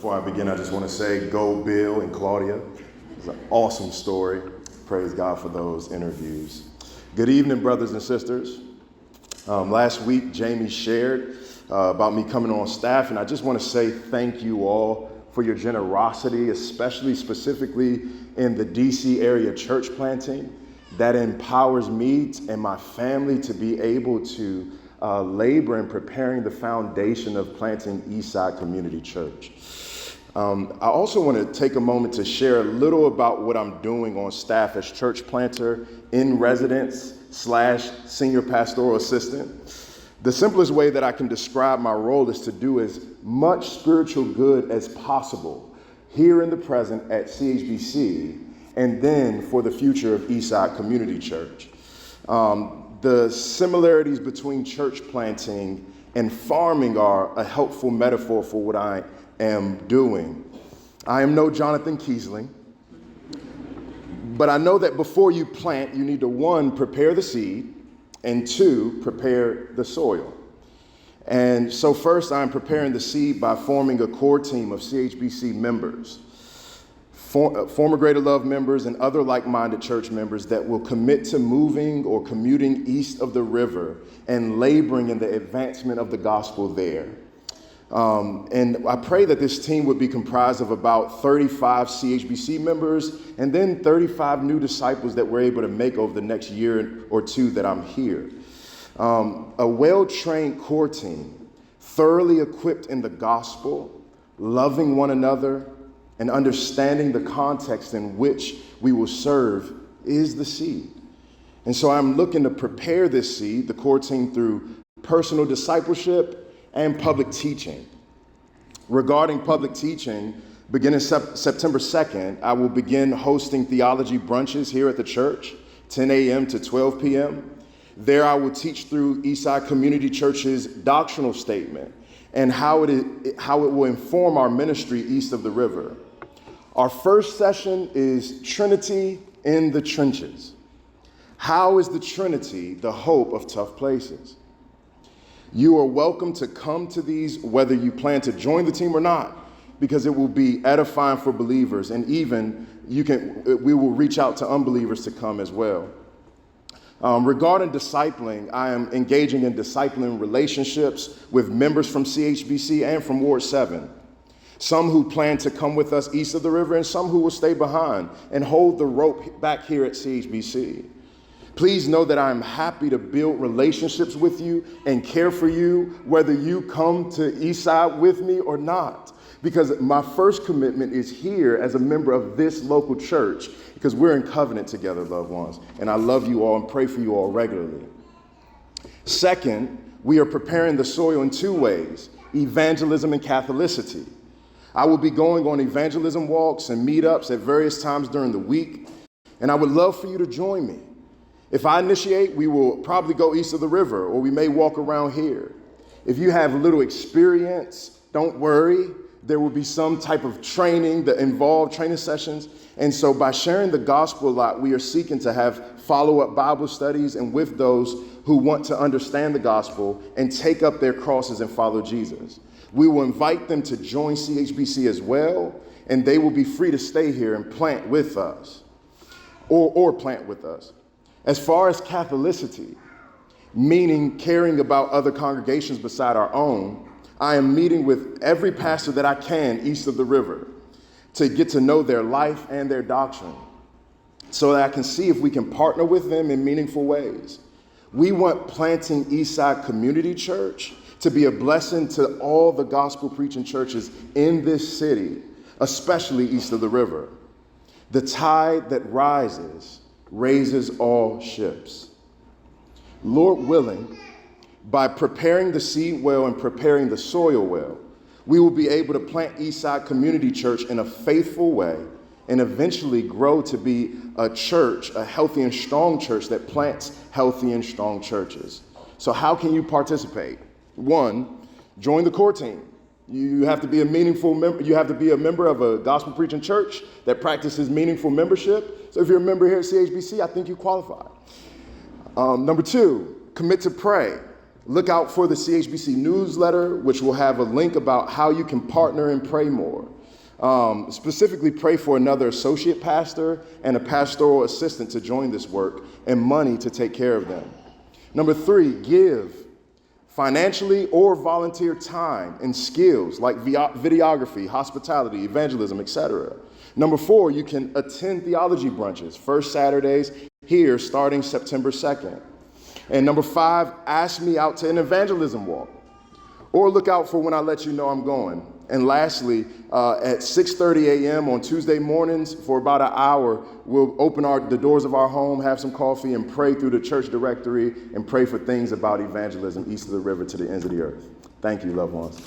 Before I begin, I just want to say, go Bill and Claudia. It's an awesome story. Praise God for those interviews. Good evening, brothers and sisters. Last week, Jamie shared about me coming on staff, and I just want to say thank you all for your generosity, especially specifically in the DC area church planting. That empowers me and my family to be able to labor in preparing the foundation of planting Eastside Community Church. I also want to take a moment to share a little about what I'm doing on staff as church planter in residence / senior pastoral assistant. The simplest way that I can describe my role is to do as much spiritual good as possible here in the present at CHBC and then for the future of Eastside Community Church. The similarities between church planting and farming are a helpful metaphor for what I am doing. I am no Jonathan Kiesling, but I know that before you plant, you need to, 1, prepare the seed, and 2, prepare the soil. And so first, I'm preparing the seed by forming a core team of CHBC members, former Greater Love members and other like-minded church members that will commit to moving or commuting east of the river and laboring in the advancement of the gospel there. And I pray that this team would be comprised of about 35 CHBC members and then 35 new disciples that we're able to make over the next year or two that I'm here. A well-trained core team, thoroughly equipped in the gospel, loving one another, and understanding the context in which we will serve is the seed. And so I'm looking to prepare this seed, the core team, through personal discipleship and public teaching. Regarding public teaching, beginning September 2nd, I will begin hosting theology brunches here at the church, 10 a.m. to 12 p.m. There I will teach through Eastside Community Church's doctrinal statement and how it will inform our ministry east of the river. Our first session is Trinity in the Trenches. How is the Trinity the hope of tough places? You are welcome to come to these, whether you plan to join the team or not, because it will be edifying for believers, and even we will reach out to unbelievers to come as well. Regarding discipling, I am engaging in discipling relationships with members from CHBC and from Ward 7. Some who plan to come with us east of the river and some who will stay behind and hold the rope back here at CHBC. Please know that I'm happy to build relationships with you and care for you, whether you come to Eastside with me or not, because my first commitment is here as a member of this local church, because we're in covenant together, loved ones, and I love you all and pray for you all regularly. Second, we are preparing the soil in 2 ways, evangelism and Catholicity. I will be going on evangelism walks and meetups at various times during the week, and I would love for you to join me. If I initiate, we will probably go east of the river, or we may walk around here. If you have little experience, don't worry. There will be some type of training that involve training sessions. And so by sharing the gospel a lot, we are seeking to have follow-up Bible studies and with those who want to understand the gospel and take up their crosses and follow Jesus. We will invite them to join CHBC as well, and they will be free to stay here and plant with us or plant with us. As far as Catholicity, meaning caring about other congregations beside our own, I am meeting with every pastor that I can east of the river to get to know their life and their doctrine so that I can see if we can partner with them in meaningful ways. We want planting Eastside Community Church to be a blessing to all the gospel preaching churches in this city, especially east of the river. The tide that rises raises all ships. Lord willing, by preparing the seed well and preparing the soil well, we will be able to plant Eastside Community Church in a faithful way and eventually grow to be a church, a healthy and strong church that plants healthy and strong churches. So how can you participate? 1, join the core team. You have to be a meaningful member. You have to be a member of a gospel preaching church that practices meaningful membership. So if you're a member here at CHBC, I think you qualify. Number 2, commit to pray. Look out for the CHBC newsletter, which will have a link about how you can partner and pray more. Specifically, pray for another associate pastor and a pastoral assistant to join this work and money to take care of them. Number 3, give financially or volunteer time and skills like videography, hospitality, evangelism, etc. Number 4, you can attend theology brunches, first Saturdays here starting September 2nd. And number 5, ask me out to an evangelism walk, or look out for when I let you know I'm going. And lastly, at 6:30 a.m. on Tuesday mornings for about an hour, we'll open the doors of our home, have some coffee, and pray through the church directory and pray for things about evangelism east of the river to the ends of the earth. Thank you, loved ones.